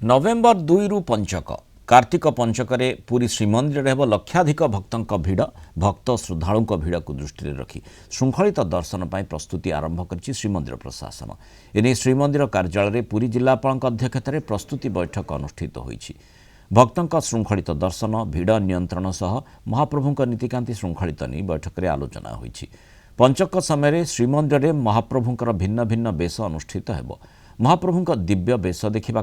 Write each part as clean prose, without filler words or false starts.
नवेम्बर 2 रु पंचक कार्तिक पंचकरे पुरी श्रीमंदिर हेब लक्षाधिक भक्तों भिड़ भक्त श्रद्धालुओं भिड़ को दृष्टि रखी श्रृंखलित दर्शन पर प्रस्तुति आरंभ कर श्रीमंदिर प्रशासन एने श्रीमंदिर कार्यालय पुरी जिलापाल अध्यक्षतार प्रस्तुति बैठक अनुष्ठित होईछि। भक्तों श्रृंखलित दर्शन भिड़ नियंत्रण सह महाप्रभुं नीतिकांति श्रृंखलित नहीं बैठक में आलोचना होईछि। पंचक समय श्रीमंदिर में महाप्रभुंर भिन्न भिन्न बेश अनुष्ठित हेब। महाप्रभुंक दिव्य बेश देखा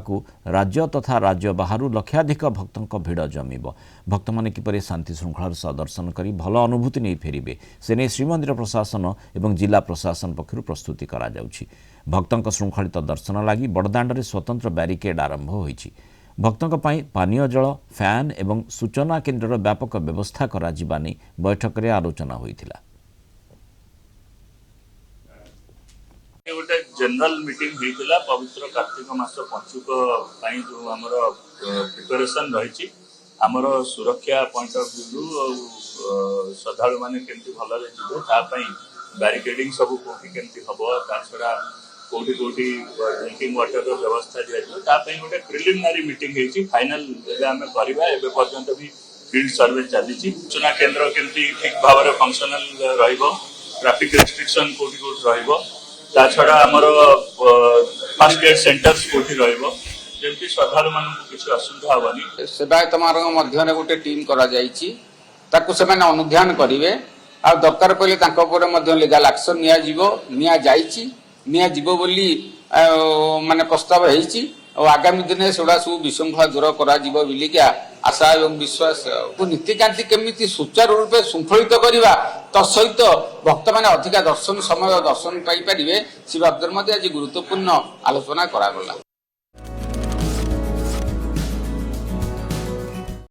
राज्य तथा राज्य बाहर लक्षाधिक भक्तों भिड़ जमीब। भक्त मैंने किपरि शांति श्रृंखलार सह दर्शन कर भल अनुभूति नहीं फेरिबे से नहीं श्रीमंदिर प्रशासन और जिला प्रशासन पक्षर प्रस्तुति करा जाउछि। भक्तों श्रृंखलित दर्शन लगी बड़दाण्ड स्वतंत्र ब्यारिकेड आरंभ होईछि। भक्तों पानीय जल फैन एवं सूचना केन्द्र व्यापक व्यवस्था करा जिबा नै बैठक में आलोचना होइथिला। गोटे जनरल मीटिंग होता पवित्र कार्तिक मास पंचुक जो आमर प्रिपेरेसन रही आमर सुरक्षा पॉइंट ऑफ व्यू श्रद्धालु मैंने केमती भलरे जीवे बैरिकेडिंग सब कौटी केमती हम ता छड़ा कौटी कौटी ड्रिंकिंग वाटर व्यवस्था दिखाई गोटे प्रिलिमिनारी मीटिंग होती फाइनल आम करवा एवं पर्यंत भी फील्ड सर्वे चली सूचना केन्द्र केमती ठीक भाव में फंक्शनल ट्रैफिक रेस्ट्रिक्शन कौटी कौटी रहिबो ता छड़ा आमर फर्स्ट एड सेंटर्स कोठी रहइबो जेमती श्रद्धालु मानकु किछि असुविधा होबनी। सेवायत मार्ग मध्य गोटे टीम करा जायछि ताकु सेमाने अनुध्यान करिवे आ दरकार पहिले तांको ऊपर मध्य लीगल एक्शन निया जीवो बोली माने प्रस्ताव हेछि और आगामी दिन सेडा सब विशृंखला दूर करा जीवो बिलिका आशा एवं विश्वास नीतिकांति केमिति सुचारू रूपे श्रृंखलित करवा तसहित भक्त मैंने अधिका दर्शन समय दर्शन पाई पारे से बाबद आज गुरुत्वपूर्ण आलोचना करागला।